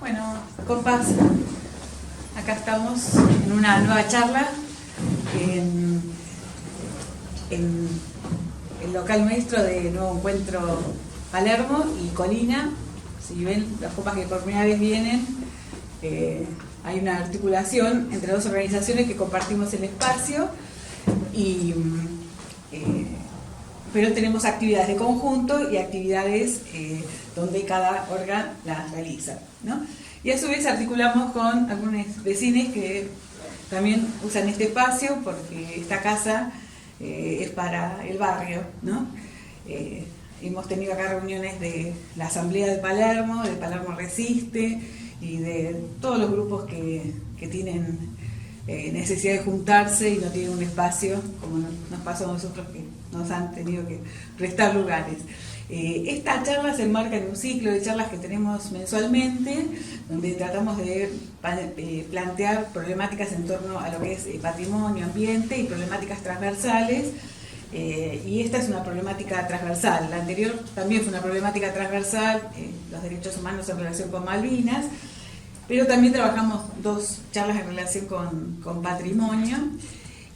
Bueno, compas, acá estamos en una nueva charla en el local nuestro de Nuevo Encuentro Palermo y Colina. Si ven las compas que por primera vez vienen, hay una articulación entre dos organizaciones que compartimos el espacio, pero tenemos actividades de conjunto y actividades donde cada órgano las realiza, ¿no? Y a su vez articulamos con algunos vecinos que también usan este espacio porque esta casa es para el barrio, ¿no? Hemos tenido acá reuniones de la Asamblea de Palermo Resiste y de todos los grupos que tienen necesidad de juntarse y no tienen un espacio, como nos pasó a nosotros que nos han tenido que prestar lugares. Esta charla se enmarca en un ciclo de charlas que tenemos mensualmente, donde tratamos de plantear problemáticas en torno a lo que es patrimonio, ambiente y problemáticas transversales. Y esta es una problemática transversal. La anterior también fue una problemática transversal, los derechos humanos en relación con Malvinas, pero también trabajamos dos charlas en relación con patrimonio.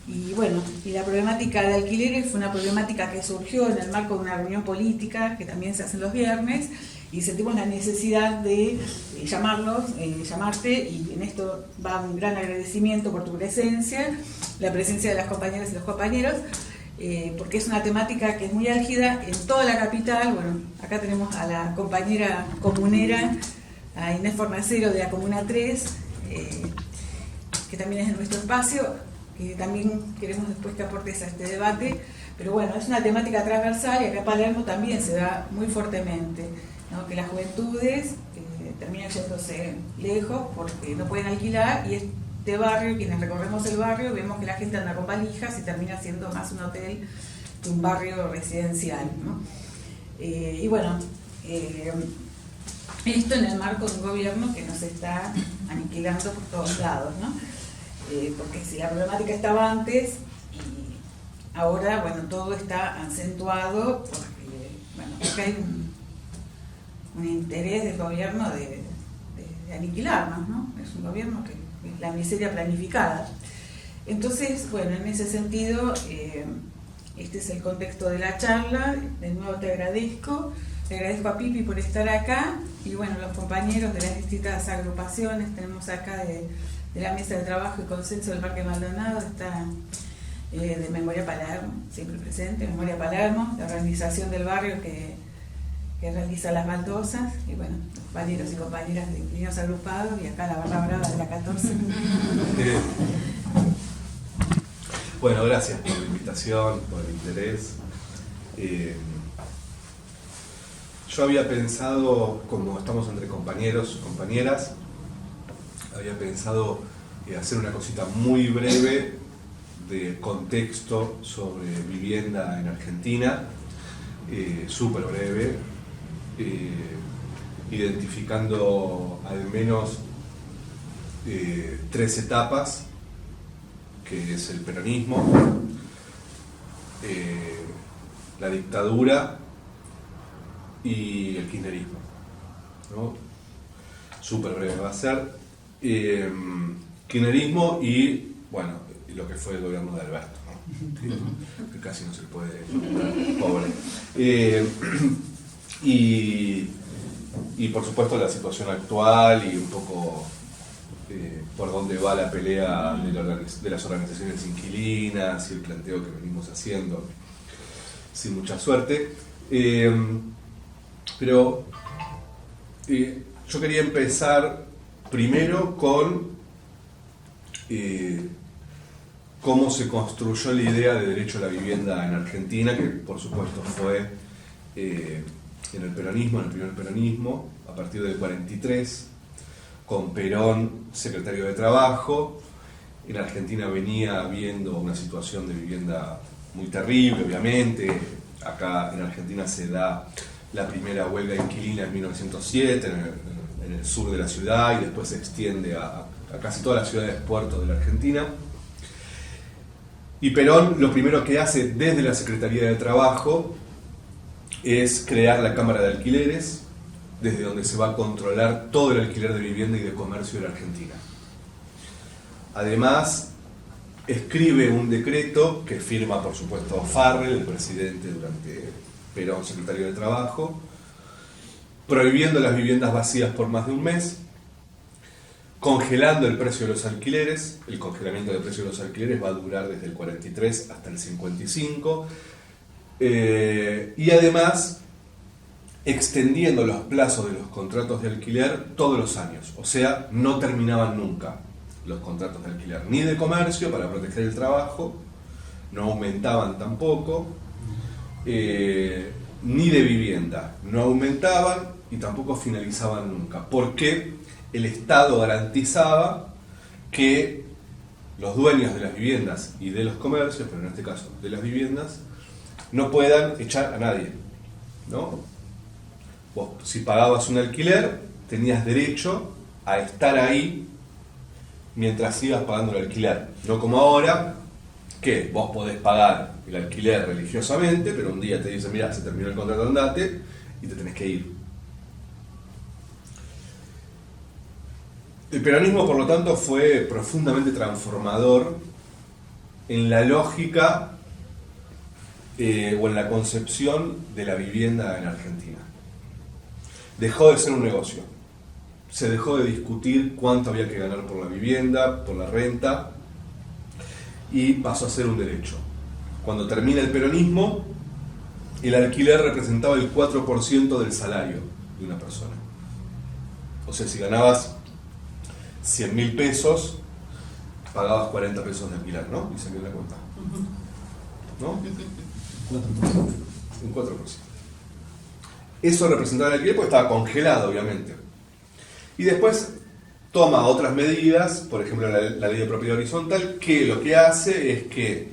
Y bueno, y la problemática de alquileres fue una problemática que surgió en el marco de una reunión política que también se hace los viernes, y sentimos la necesidad de llamarte, y en esto va un gran agradecimiento por tu presencia, la presencia de las compañeras y los compañeros, porque es una temática que es muy álgida en toda la capital. Bueno, acá tenemos a la compañera comunera, a Inés Fornacero de la Comuna 3, que también es en nuestro espacio, que también queremos después que aportes a este debate, pero bueno, es una temática transversal y acá en Palermo también se da muy fuertemente, ¿no? Que las juventudes terminan yéndose lejos porque no pueden alquilar, y este barrio, quienes recorremos el barrio, vemos que la gente anda con valijas y termina siendo más un hotel que un barrio residencial, ¿no? Y bueno, esto en el marco de un gobierno que nos está aniquilando por todos lados, ¿no? Porque si la problemática estaba antes, y ahora, bueno, todo está acentuado porque, bueno, acá hay un interés del gobierno de aniquilarnos, ¿no? Es un gobierno que es la miseria planificada. Entonces, bueno, en ese sentido, este es el contexto de la charla. De nuevo te agradezco a Pipi por estar acá, y bueno, los compañeros de las distintas agrupaciones. Tenemos acá de la Mesa de Trabajo y Consenso del Parque Maldonado, está de Memoria Palermo, siempre presente, Memoria Palermo, la organización del barrio que realiza las baldosas, y bueno, los compañeros y compañeras de Inquilinos Agrupados, y acá la barra brava de la 14. Bueno, gracias por la invitación, por el interés. Yo había pensado, como estamos entre compañeros, compañeras, había pensado hacer una cosita muy breve de contexto sobre vivienda en Argentina, súper breve, identificando al menos 3 etapas, que es el peronismo, la dictadura y el kirchnerismo, ¿no? Súper breve va a ser. Kirchnerismo y, bueno, lo que fue el gobierno de Alberto, ¿no? Que casi no se le puede nombrar, pobre. Y por supuesto la situación actual y un poco por dónde va la pelea de las organizaciones inquilinas y el planteo que venimos haciendo sin mucha suerte. Pero yo quería empezar primero con cómo se construyó la idea de derecho a la vivienda en Argentina, que por supuesto fue en el peronismo, en el primer peronismo, a partir del 43, con Perón secretario de Trabajo. En Argentina venía habiendo una situación de vivienda muy terrible, obviamente. Acá en Argentina se da la primera huelga inquilina en 1907, en el sur de la ciudad, y después se extiende a casi todas las ciudades puertos de la Argentina. Y Perón lo primero que hace desde la Secretaría de Trabajo es crear la Cámara de Alquileres, desde donde se va a controlar todo el alquiler de vivienda y de comercio de la Argentina. Además, escribe un decreto que firma, por supuesto, Farrell, el presidente durante Perón, secretario de Trabajo, prohibiendo las viviendas vacías por más de un mes, congelando el precio de los alquileres. El congelamiento del precio de los alquileres va a durar desde el 43 hasta el 55, y además extendiendo los plazos de los contratos de alquiler todos los años, o sea, no terminaban nunca los contratos de alquiler, ni de comercio para proteger el trabajo, no aumentaban tampoco, ni de vivienda, no aumentaban y tampoco finalizaban nunca, porque el Estado garantizaba que los dueños de las viviendas y de los comercios, pero en este caso de las viviendas, no puedan echar a nadie, ¿no? Vos, si pagabas un alquiler, tenías derecho a estar ahí mientras sigas pagando el alquiler. No como ahora, que vos podés pagar el alquiler religiosamente, pero un día te dicen, mira, se terminó el contrato, andate, y te tenés que ir. El peronismo, por lo tanto, fue profundamente transformador en la lógica o en la concepción de la vivienda en Argentina. Dejó de ser un negocio. Se dejó de discutir cuánto había que ganar por la vivienda, por la renta, y pasó a ser un derecho. Cuando termina el peronismo, el alquiler representaba el 4% del salario de una persona. O sea, si ganabas 100.000 pesos, pagabas 40 pesos de alquiler, ¿no? Y se me la cuenta. ¿No? Un 4%. Eso representaba el alquiler porque estaba congelado, obviamente. Y después toma otras medidas, por ejemplo la ley de propiedad horizontal, que lo que hace es que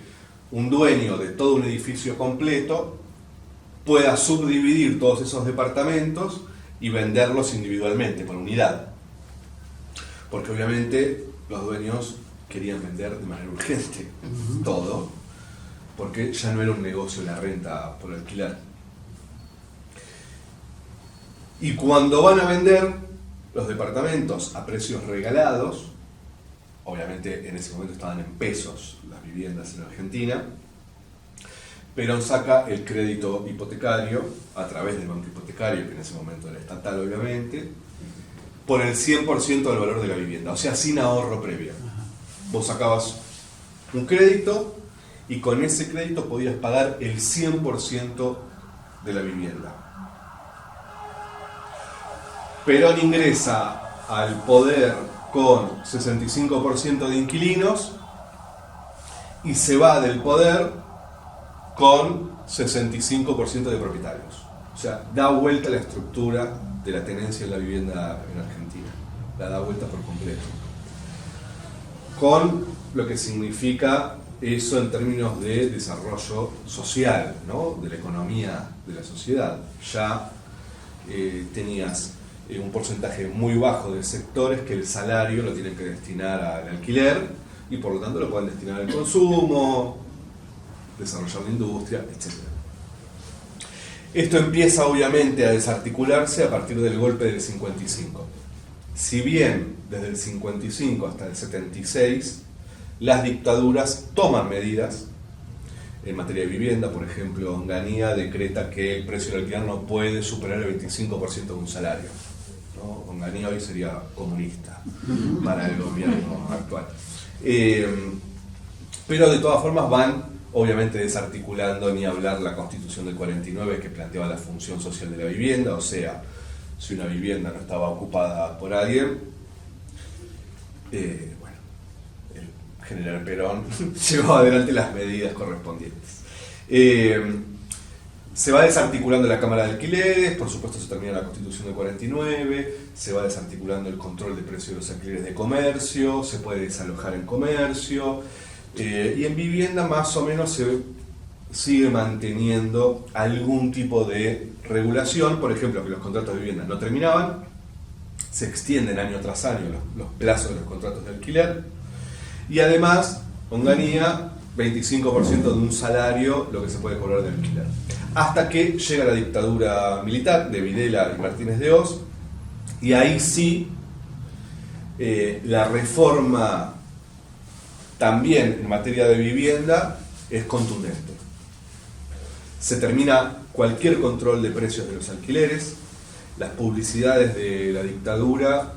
un dueño de todo un edificio completo pueda subdividir todos esos departamentos y venderlos individualmente, por unidad. Porque obviamente los dueños querían vender de manera urgente todo, porque ya no era un negocio la renta por alquiler. Y cuando van a vender los departamentos a precios regalados, obviamente en ese momento estaban en pesos las viviendas en Argentina, Perón saca el crédito hipotecario a través del banco hipotecario, que en ese momento era estatal obviamente, por el 100% del valor de la vivienda, o sea, sin ahorro previo. Vos sacabas un crédito y con ese crédito podías pagar el 100% de la vivienda. Perón ingresa al poder con 65% de inquilinos y se va del poder con 65% de propietarios. O sea, da vuelta la estructura de la tenencia en la vivienda en Argentina. La da vuelta por completo. Con lo que significa eso en términos de desarrollo social, ¿no? De la economía de la sociedad. Ya tenías un porcentaje muy bajo de sectores que el salario lo tienen que destinar al alquiler y por lo tanto lo pueden destinar al consumo, desarrollar la industria, etc. Esto empieza obviamente a desarticularse a partir del golpe del 55. Si bien desde el 55 hasta el 76 las dictaduras toman medidas en materia de vivienda, por ejemplo, Onganía decreta que el precio del alquiler no puede superar el 25% de un salario, ¿no? Onganía hoy sería comunista para el gobierno actual. Pero de todas formas van obviamente desarticulando, ni hablar la Constitución del 49 que planteaba la función social de la vivienda, o sea, si una vivienda no estaba ocupada por alguien, bueno, el general Perón llevó adelante las medidas correspondientes. Se va desarticulando la Cámara de Alquileres, por supuesto se termina la Constitución del 49, se va desarticulando el control de precios de los alquileres de comercio, se puede desalojar en comercio, y en vivienda más o menos se sigue manteniendo algún tipo de regulación, por ejemplo, que los contratos de vivienda no terminaban, se extienden año tras año los plazos de los contratos de alquiler, y además, Onganía, 25% de un salario lo que se puede cobrar de alquiler. hasta que llega la dictadura militar de Videla y Martínez de Hoz, y ahí sí la reforma también en materia de vivienda es contundente. Se termina cualquier control de precios de los alquileres, las publicidades de la dictadura,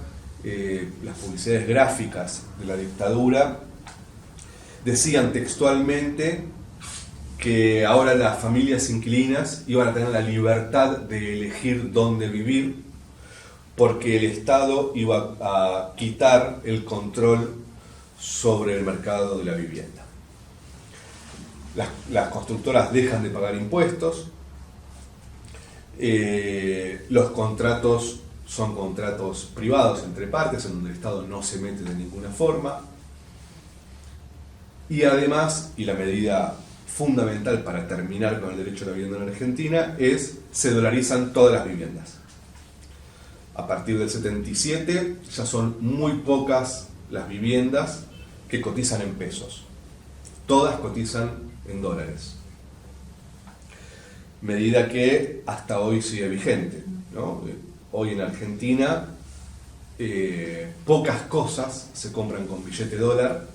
las publicidades gráficas de la dictadura decían textualmente que ahora las familias inquilinas iban a tener la libertad de elegir dónde vivir, porque el Estado iba a quitar el control sobre el mercado de la vivienda. Las constructoras dejan de pagar impuestos, los contratos son contratos privados entre partes, en donde el Estado no se mete de ninguna forma, y además, y la medida fundamental para terminar con el derecho a la vivienda en Argentina, se dolarizan todas las viviendas. A partir del 77 ya son muy pocas las viviendas que cotizan en pesos. Todas cotizan en dólares. Medida que hasta hoy sigue vigente, ¿no? Hoy en Argentina pocas cosas se compran con billete dólar,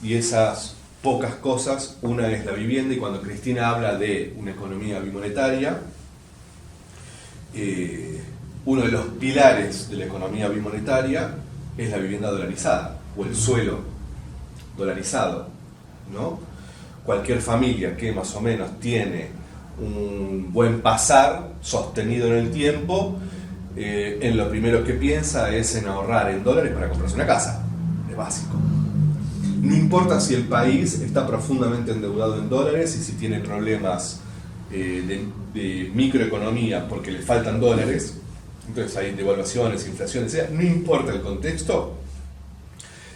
y esas pocas cosas, una es la vivienda, y cuando Cristina habla de una economía bimonetaria, uno de los pilares de la economía bimonetaria es la vivienda dolarizada, o el suelo dolarizado, ¿no? Cualquier familia que más o menos tiene un buen pasar sostenido en el tiempo, en lo primero que piensa es en ahorrar en dólares para comprarse una casa. Es básico. No importa si el país está profundamente endeudado en dólares y si tiene problemas de microeconomía porque le faltan dólares, entonces hay devaluaciones, inflaciones, no importa el contexto,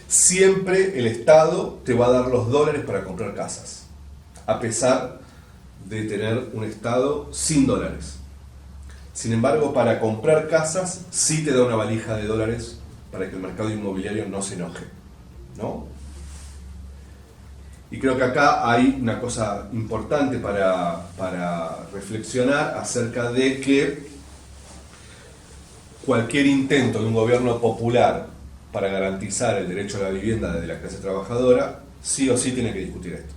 siempre el Estado te va a dar los dólares para comprar casas, a pesar de tener un Estado sin dólares. Sin embargo, para comprar casas sí te da una valija de dólares para que el mercado inmobiliario no se enoje, ¿no? Y creo que acá hay una cosa importante para reflexionar acerca de que cualquier intento de un gobierno popular para garantizar el derecho a la vivienda de la clase trabajadora, sí o sí tiene que discutir esto.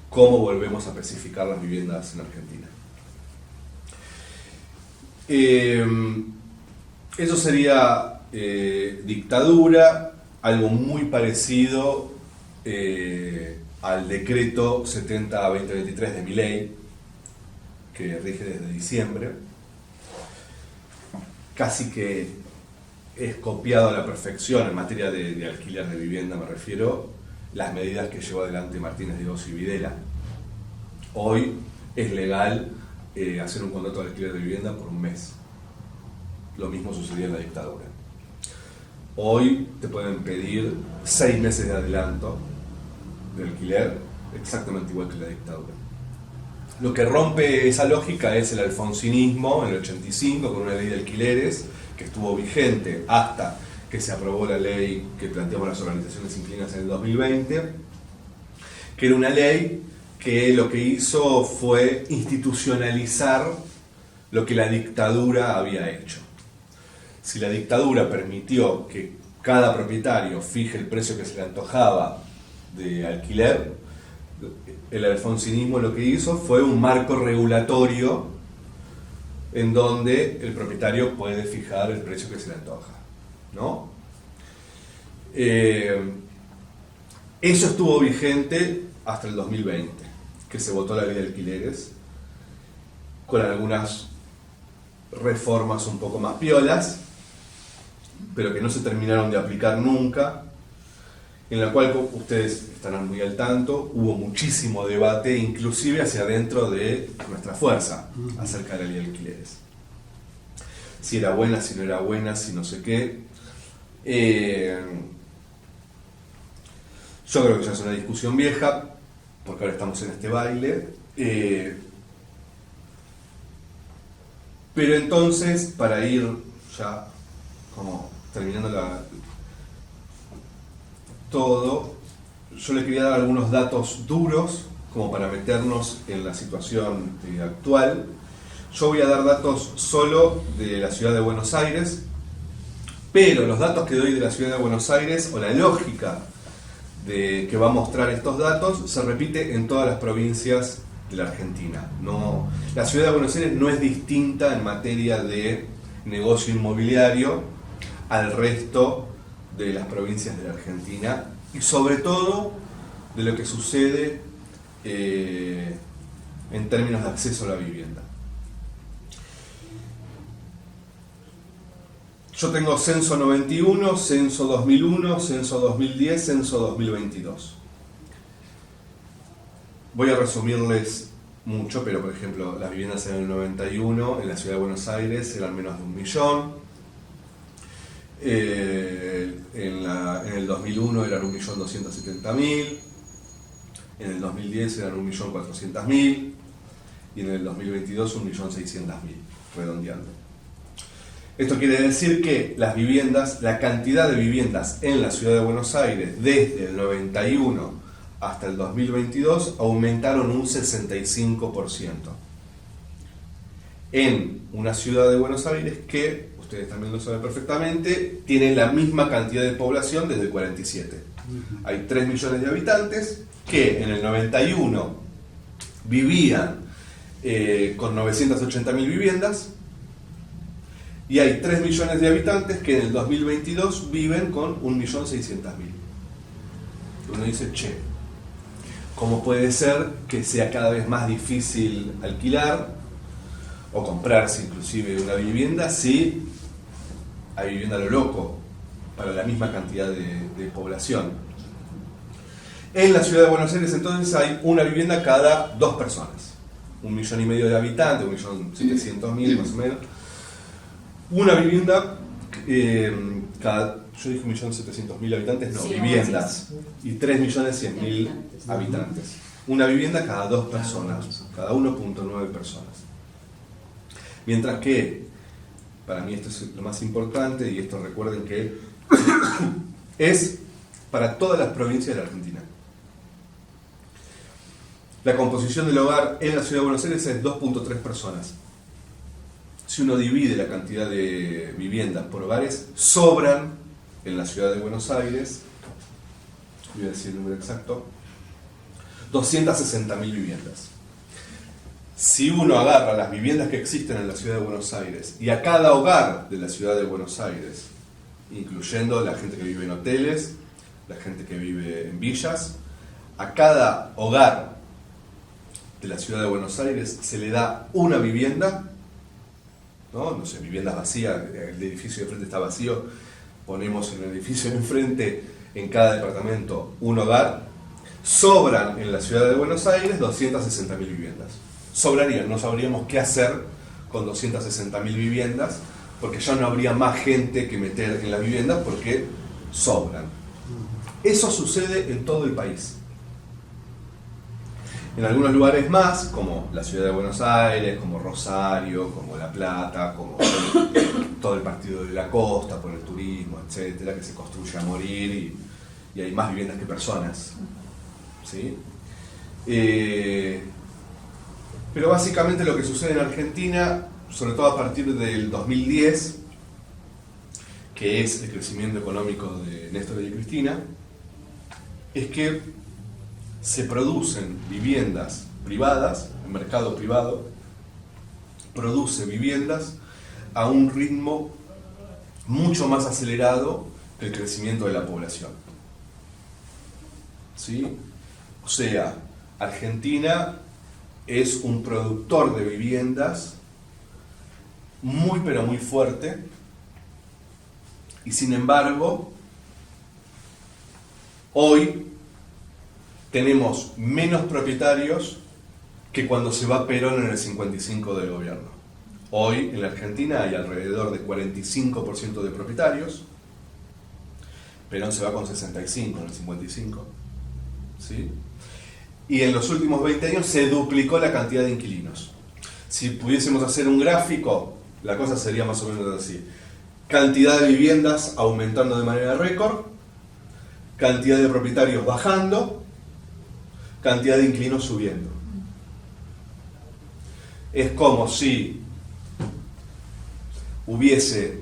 ¿Cómo volvemos a especificar las viviendas en Argentina? Eso sería dictadura, algo muy parecido al decreto 70-2023 de Milei, que rige desde diciembre. Casi que es copiado a la perfección en materia de alquiler de vivienda, me refiero, las medidas que llevó adelante Martínez de Hoz y Videla. Hoy es legal hacer un contrato de alquiler de vivienda por un mes. Lo mismo sucedía en la dictadura. Hoy te pueden pedir 6 meses de adelanto de alquiler, exactamente igual que la dictadura. Lo que rompe esa lógica es el alfonsinismo en el 85, con una ley de alquileres que estuvo vigente hasta que se aprobó la ley que planteamos las organizaciones inquilinas en el 2020, que era una ley que lo que hizo fue institucionalizar lo que la dictadura había hecho. Si la dictadura permitió que cada propietario fije el precio que se le antojaba de alquiler, el alfonsinismo lo que hizo fue un marco regulatorio en donde el propietario puede fijar el precio que se le antoja, ¿no? Eso estuvo vigente hasta el 2020, que se votó la ley de alquileres, con algunas reformas un poco más piolas, pero que no se terminaron de aplicar nunca, en la cual ustedes estarán muy al tanto, hubo muchísimo debate, inclusive hacia adentro de nuestra fuerza, acerca de la ley de alquileres. Si era buena, si no era buena, si no sé qué. Yo creo que ya es una discusión vieja, porque ahora estamos en este baile. Pero entonces, para ir ya como terminando todo, yo le quería dar algunos datos duros como para meternos en la situación actual. Yo voy a dar datos solo de la ciudad de Buenos Aires, pero los datos que doy de la ciudad de Buenos Aires, o la lógica que va a mostrar estos datos, se repite en todas las provincias de la Argentina. No, la ciudad de Buenos Aires no es distinta en materia de negocio inmobiliario al resto de las provincias de la Argentina, y sobre todo de lo que sucede en términos de acceso a la vivienda. Yo tengo censo 91, censo 2001, censo 2010, censo 2022. Voy a resumirles mucho, pero por ejemplo, las viviendas en el 91 en la ciudad de Buenos Aires eran menos de 1 millón. En el 2001 eran 1.270.000. En el 2010 eran 1.400.000. Y en el 2022 1.600.000, redondeando. Esto quiere decir que las viviendas, la cantidad de viviendas en la ciudad de Buenos Aires desde el 91 hasta el 2022 aumentaron un 65%. En una ciudad de Buenos Aires que, ustedes también lo saben perfectamente, tiene la misma cantidad de población desde el 47. Hay 3 millones de habitantes que en el 91 vivían con 980.000 viviendas, y hay 3 millones de habitantes que en el 2022 viven con 1.600.000. Uno dice, che, ¿cómo puede ser que sea cada vez más difícil alquilar o comprarse inclusive una vivienda si hay vivienda a lo loco para la misma cantidad de población? En la ciudad de Buenos Aires entonces hay una vivienda cada 2 personas. 1,5 millones de habitantes, 1.700.000 más o menos. Una vivienda cada, yo dije 1.700.000 habitantes, no, sí, viviendas, y 3.100.000 habitantes. Una vivienda cada 2 personas, cada 1.9 personas. Mientras que, para mí esto es lo más importante, y esto recuerden que es para todas las provincias de la Argentina. La composición del hogar en la ciudad de Buenos Aires es 2.3 personas. Si uno divide la cantidad de viviendas por hogares, sobran en la ciudad de Buenos Aires, voy a decir el número exacto, 260.000 viviendas. Si uno agarra las viviendas que existen en la ciudad de Buenos Aires y a cada hogar de la ciudad de Buenos Aires, incluyendo la gente que vive en hoteles, la gente que vive en villas, a cada hogar de la ciudad de Buenos Aires se le da una vivienda. No sé, viviendas vacías, el edificio de frente está vacío, ponemos en el edificio de enfrente, en cada departamento, un hogar. Sobran en la ciudad de Buenos Aires 260.000 viviendas. Sobrarían, no sabríamos qué hacer con 260.000 viviendas, porque ya no habría más gente que meter en las viviendas porque sobran. Eso sucede en todo el país. En algunos lugares más, como la ciudad de Buenos Aires, como Rosario, como La Plata, como todo el partido de la costa, por el turismo, etcétera, que se construye a morir y hay más viviendas que personas. ¿Sí? Pero básicamente lo que sucede en Argentina, sobre todo a partir del 2010, que es el crecimiento económico de Néstor y Cristina, es que se producen viviendas privadas, el mercado privado produce viviendas a un ritmo mucho más acelerado que el crecimiento de la población. ¿Sí? O sea, Argentina es un productor de viviendas muy pero muy fuerte, y sin embargo hoy tenemos menos propietarios que cuando se va Perón en el 55 del gobierno. Hoy en la Argentina hay alrededor de 45% de propietarios. Perón se va con 65 en el 55. ¿Sí? Y en los últimos 20 años se duplicó la cantidad de inquilinos. Si pudiésemos hacer un gráfico, la cosa sería más o menos así. Cantidad de viviendas aumentando de manera récord, cantidad de propietarios bajando, cantidad de inquilinos subiendo. Es como si hubiese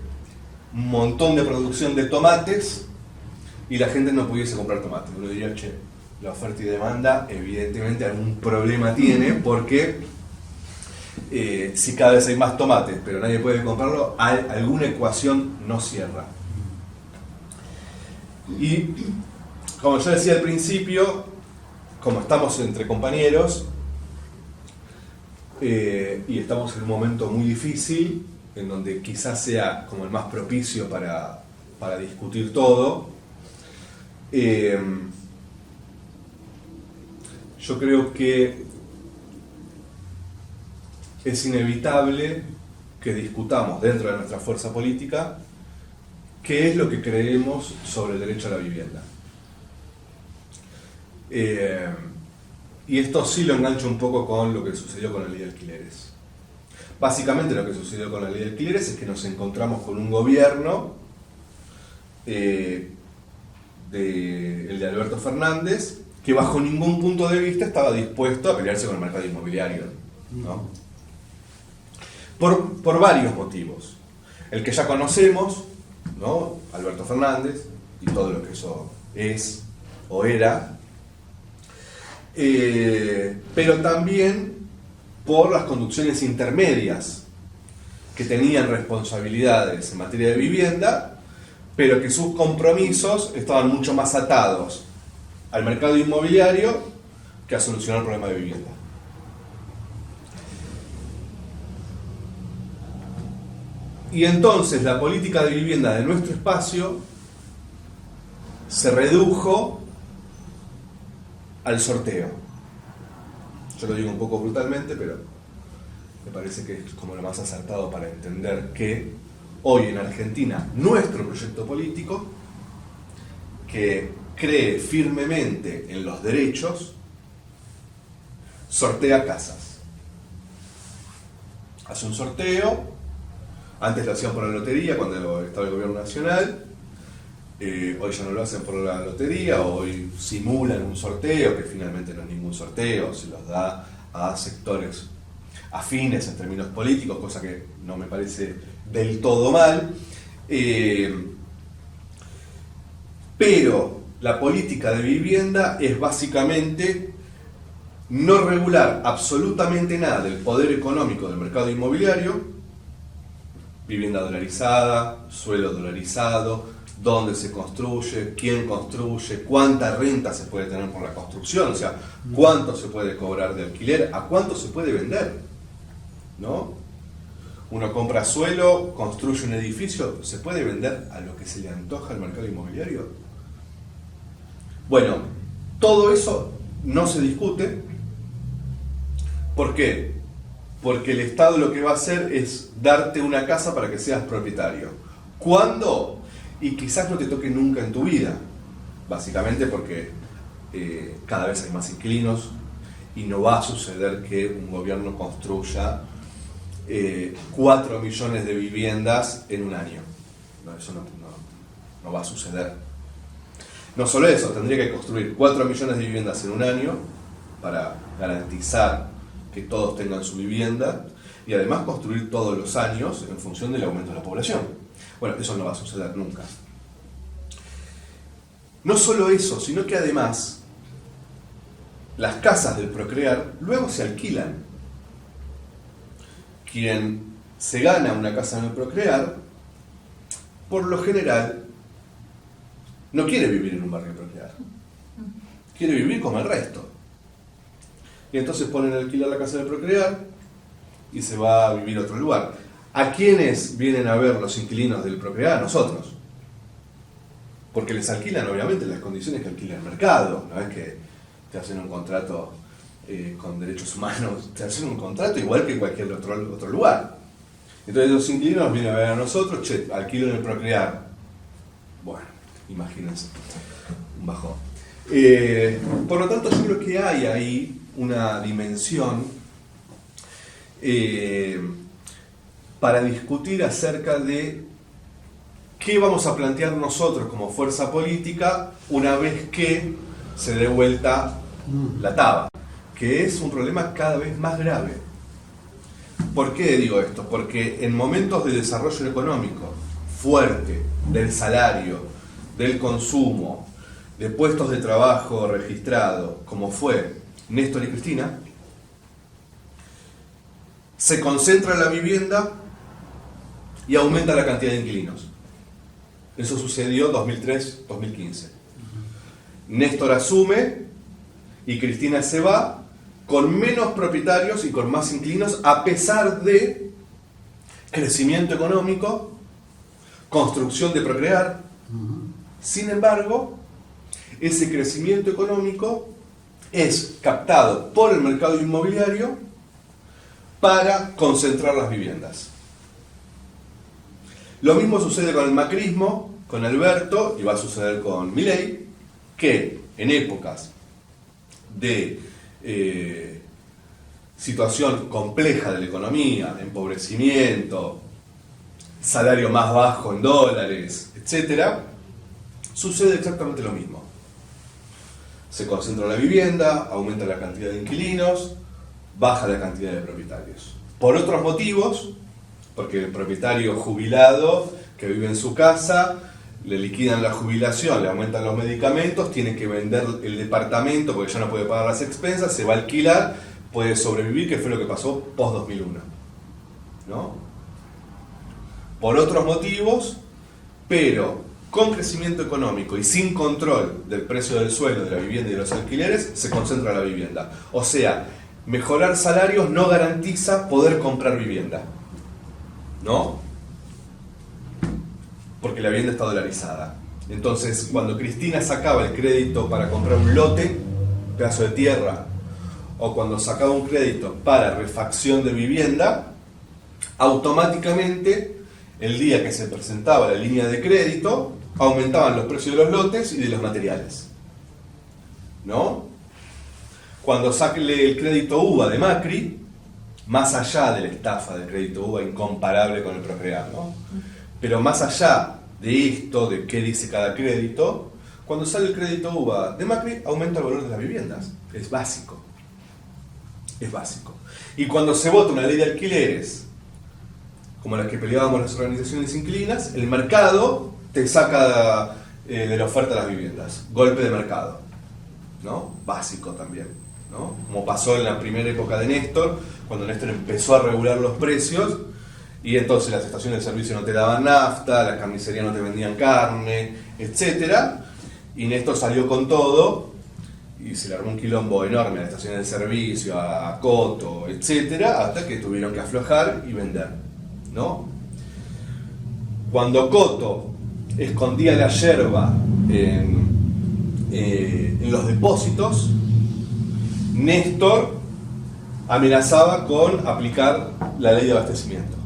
un montón de producción de tomates y la gente no pudiese comprar tomates. Uno diría, che, la oferta y demanda evidentemente algún problema tiene, porque si cada vez hay más tomates pero nadie puede comprarlo, alguna ecuación no cierra. Y como yo decía al principio, como estamos entre compañeros y estamos en un momento muy difícil, en donde quizás sea como el más propicio para discutir todo, yo creo que es inevitable que discutamos dentro de nuestra fuerza política qué es lo que creemos sobre el derecho a la vivienda. Y esto sí lo engancho un poco con lo que sucedió con la ley de alquileres. Básicamente lo que sucedió con la ley de alquileres es que nos encontramos con un gobierno, el de Alberto Fernández, que bajo ningún punto de vista estaba dispuesto a pelearse con el mercado inmobiliario, ¿no? Por varios motivos. El que ya conocemos, ¿no? Alberto Fernández y todo lo que eso es o era, pero también por las conducciones intermedias que tenían responsabilidades en materia de vivienda, pero que sus compromisos estaban mucho más atados al mercado inmobiliario que a solucionar el problema de vivienda. Y entonces la política de vivienda de nuestro espacio se redujo al sorteo. Yo lo digo un poco brutalmente, pero me parece que es como lo más acertado para entender que hoy en Argentina nuestro proyecto político, que cree firmemente en los derechos, sortea casas. Hace un sorteo. Antes lo hacían por la lotería cuando estaba el gobierno nacional, hoy ya no lo hacen por la lotería, hoy simulan un sorteo que finalmente no es ningún sorteo, se los da a sectores afines en términos políticos, cosa que no me parece del todo mal, pero la política de vivienda es básicamente no regular absolutamente nada del poder económico del mercado inmobiliario. Vivienda dolarizada, suelo dolarizado, dónde se construye, quién construye, cuánta renta se puede tener por la construcción, o sea, cuánto se puede cobrar de alquiler, a cuánto se puede vender, ¿no? Uno compra suelo, construye un edificio, ¿se puede vender a lo que se le antoja al mercado inmobiliario? Bueno, todo eso no se discute. ¿Por qué? Porque el Estado lo que va a hacer es darte una casa para que seas propietario. ¿Cuándo? Y quizás no te toque nunca en tu vida. Básicamente porque cada vez hay más inquilinos y no va a suceder que un gobierno construya 4 millones de viviendas en un año. No, eso no va a suceder. No solo eso, tendría que construir 4 millones de viviendas en un año para garantizar que todos tengan su vivienda y además construir todos los años en función del aumento de la población. Bueno, eso no va a suceder nunca. No solo eso, sino que además las casas del Procrear luego se alquilan. Quien se gana una casa en el Procrear, por lo general, no quiere vivir en un barrio Procrear. Quiere vivir como el resto. Y entonces ponen a alquilar la casa de Procrear y se va a vivir a otro lugar. ¿A quiénes vienen a ver los inquilinos del Procrear? A nosotros. Porque les alquilan, obviamente, en las condiciones que alquila el mercado. No es que te hacen un contrato con derechos humanos, te hacen un contrato igual que cualquier otro lugar. Entonces los inquilinos vienen a ver a nosotros, che, alquilo en el Procrear. Bueno, imagínense, un bajón. Por lo tanto, yo creo que hay ahí una dimensión para discutir acerca de qué vamos a plantear nosotros como fuerza política una vez que se dé vuelta la TABA, que es un problema cada vez más grave. ¿Por qué digo esto? Porque en momentos de desarrollo económico fuerte, del salario, del consumo, de puestos de trabajo registrados, como fue Néstor y Cristina, se concentra la vivienda y aumenta la cantidad de inquilinos. Eso sucedió 2003-2015. Néstor asume y Cristina se va con menos propietarios y con más inquilinos, a pesar de crecimiento económico, construcción de Procrear. Sin embargo, ese crecimiento económico es captado por el mercado inmobiliario para concentrar las viviendas. Lo mismo sucede con el macrismo, con Alberto, y va a suceder con Milei, que en épocas de situación compleja de la economía, de empobrecimiento, salario más bajo en dólares, etc., sucede exactamente lo mismo. Se concentra la vivienda, aumenta la cantidad de inquilinos, baja la cantidad de propietarios. Por otros motivos, porque el propietario jubilado que vive en su casa, le liquidan la jubilación, le aumentan los medicamentos, tiene que vender el departamento porque ya no puede pagar las expensas, se va a alquilar, puede sobrevivir, que fue lo que pasó post-2001, ¿no? Por otros motivos, pero con crecimiento económico y sin control del precio del suelo, de la vivienda y de los alquileres, se concentra la vivienda. O sea, mejorar salarios no garantiza poder comprar vivienda, ¿no? Porque la vivienda está dolarizada. Entonces, cuando Cristina sacaba el crédito para comprar un lote, un pedazo de tierra, o cuando sacaba un crédito para refacción de vivienda, automáticamente, el día que se presentaba la línea de crédito, aumentaban los precios de los lotes y de los materiales, ¿no? Cuando saque el crédito UBA de Macri, más allá de la estafa del crédito UBA incomparable con el Procrear, ¿no? Pero más allá de esto, de qué dice cada crédito, cuando sale el crédito UBA de Macri, aumenta el valor de las viviendas. Es básico. Es básico. Y cuando se vota una ley de alquileres, como las que peleábamos las organizaciones inquilinas, el mercado te saca de la oferta las viviendas. Golpe de mercado, ¿no? Básico también, ¿no? Como pasó en la primera época de Néstor, cuando Néstor empezó a regular los precios, y entonces las estaciones de servicio no te daban nafta, las carnicerías no te vendían carne, etc. Y Néstor salió con todo, y se le armó un quilombo enorme a las estaciones de servicio, a Coto, etc., hasta que tuvieron que aflojar y vender, ¿no? Cuando Coto escondía la yerba en los depósitos, Néstor amenazaba con aplicar la ley de abastecimiento.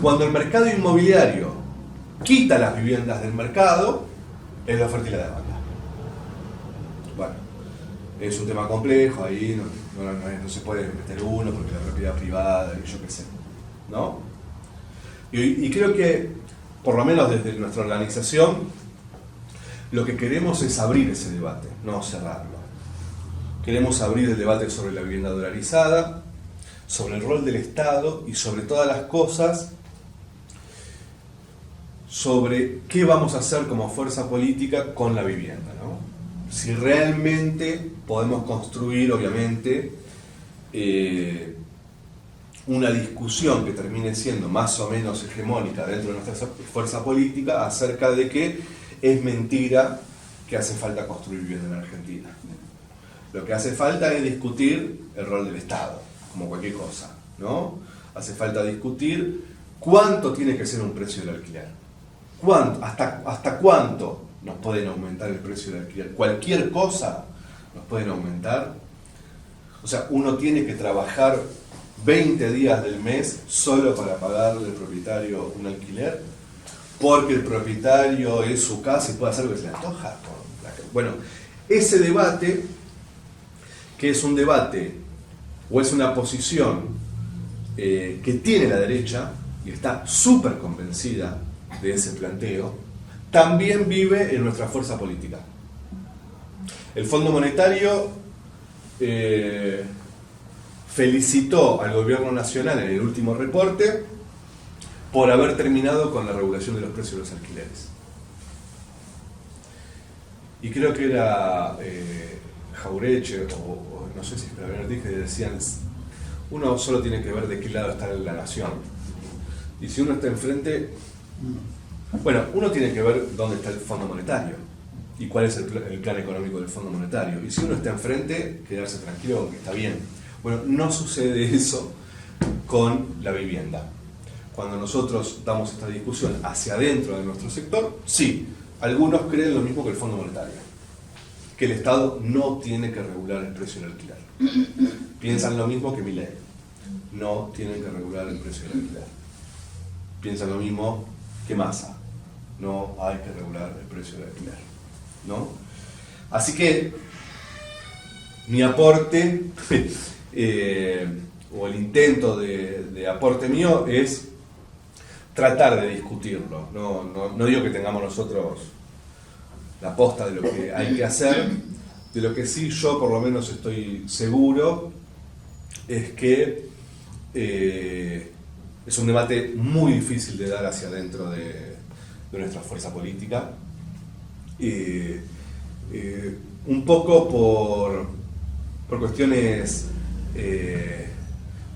Cuando el mercado inmobiliario quita las viviendas del mercado, es la oferta y la demanda. Bueno, es un tema complejo, ahí no se puede meter uno porque la propiedad privada, y yo qué sé, ¿no? Y creo que, por lo menos desde nuestra organización, lo que queremos es abrir ese debate, no cerrarlo. Queremos abrir el debate sobre la vivienda dolarizada, sobre el rol del Estado y sobre todas las cosas, sobre qué vamos a hacer como fuerza política con la vivienda, ¿no? Si realmente podemos construir, obviamente, una discusión que termine siendo más o menos hegemónica dentro de nuestra fuerza política acerca de que es mentira que hace falta construir vivienda en Argentina. Lo que hace falta es discutir el rol del Estado, como cualquier cosa, ¿no? Hace falta discutir cuánto tiene que ser un precio del alquiler. ¿Hasta cuánto nos pueden aumentar el precio del alquiler? Cualquier cosa nos pueden aumentar. O sea, uno tiene que trabajar 20 días del mes solo para pagarle al propietario un alquiler, porque el propietario es su casa y puede hacer lo que se le antoja. Bueno, ese debate, que es un debate o es una posición que tiene la derecha y está súper convencida de ese planteo, también vive en nuestra fuerza política. El Fondo Monetario felicitó al gobierno nacional en el último reporte por haber terminado con la regulación de los precios de los alquileres. Y creo que era Jaureche, o no sé si es Claver, que decían, uno solo tiene que ver de qué lado está la nación. Y si uno está enfrente, bueno, uno tiene que ver dónde está el Fondo Monetario y cuál es el plan económico del Fondo Monetario. Y si uno está enfrente, quedarse tranquilo, que está bien. Bueno, no sucede eso con la vivienda. Cuando nosotros damos esta discusión hacia adentro de nuestro sector, sí, algunos creen lo mismo que el Fondo Monetario, que el Estado no tiene que regular el precio del alquiler. Piensan lo mismo que Milei, no tienen que regular el precio del alquiler. Piensan lo mismo que Massa, no hay que regular el precio del alquiler, ¿no? Así que mi aporte o el intento de aporte mío es tratar de discutirlo. No digo que tengamos nosotros la posta de lo que hay que hacer. De lo que sí yo por lo menos estoy seguro es que es un debate muy difícil de dar hacia adentro de nuestra fuerza política. Un poco por cuestiones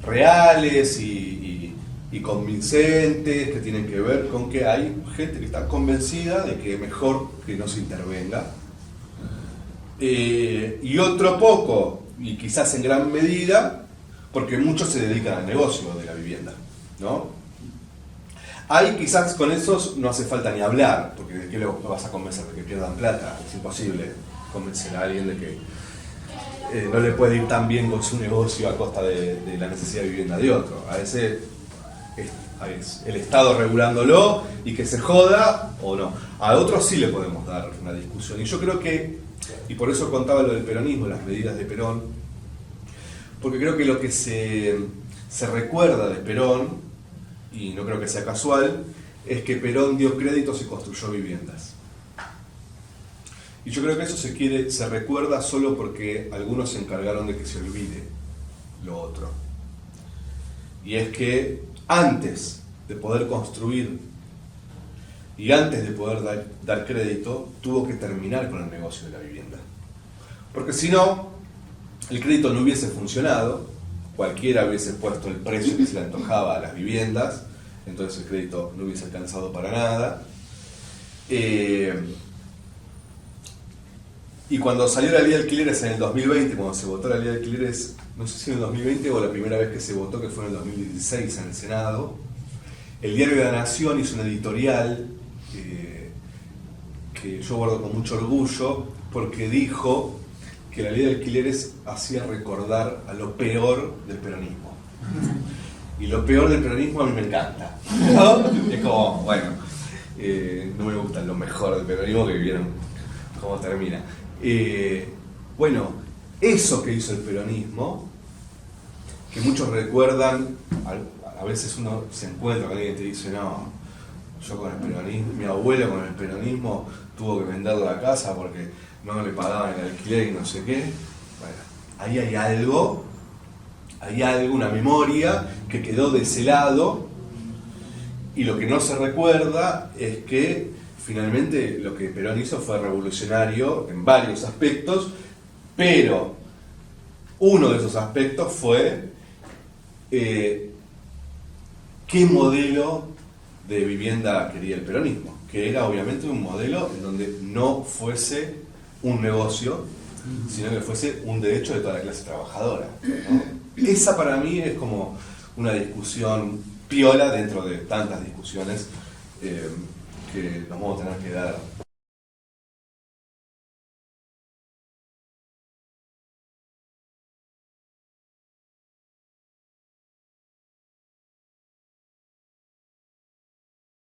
reales y convincentes, que tienen que ver con que hay gente que está convencida de que es mejor que no se intervenga. Y otro poco, y quizás en gran medida, porque muchos se dedican al negocio de la vivienda, ¿no? Ahí quizás con esos no hace falta ni hablar, porque ¿de qué lo vas a convencer? De que pierdan plata. Es imposible convencer a alguien de que no le puede ir tan bien con su negocio a costa de la necesidad de vivienda de otro. A ese es el Estado regulándolo y que se joda o no. A otros sí le podemos dar una discusión. Y yo creo que, y por eso contaba lo del peronismo, las medidas de Perón, porque creo que lo que se recuerda de Perón, y no creo que sea casual, es que Perón dio créditos y construyó viviendas. Y yo creo que eso se recuerda solo porque algunos se encargaron de que se olvide lo otro. Y es que antes de poder construir y antes de poder dar crédito, tuvo que terminar con el negocio de la vivienda. Porque si no, el crédito no hubiese funcionado, cualquiera hubiese puesto el precio que se le antojaba a las viviendas, entonces el crédito no hubiese alcanzado para nada. Y cuando salió la ley de alquileres en el 2020, cuando se votó la ley de alquileres, no sé si en el 2020 o la primera vez que se votó, que fue en el 2016 en el Senado, el diario de La Nación hizo un editorial que yo guardo con mucho orgullo, porque dijo que la ley de alquileres hacía recordar a lo peor del peronismo. Y lo peor del peronismo a mí me encanta, ¿no? Es como, bueno, no me gusta lo mejor del peronismo, que vieron cómo termina. Bueno, eso que hizo el peronismo, que muchos recuerdan, a veces uno se encuentra con alguien que te dice, no, yo con el peronismo, mi abuelo con el peronismo tuvo que vender la casa porque no le pagaban el alquiler y no sé qué. Bueno, ahí hay algo, una memoria que quedó de ese lado, y lo que no se recuerda es que finalmente lo que Perón hizo fue revolucionario en varios aspectos, pero uno de esos aspectos fue qué modelo de vivienda quería el peronismo, que era obviamente un modelo en donde no fuese un negocio, sino que fuese un derecho de toda la clase trabajadora, ¿no? Esa para mí es como una discusión piola dentro de tantas discusiones que nos vamos a tener que dar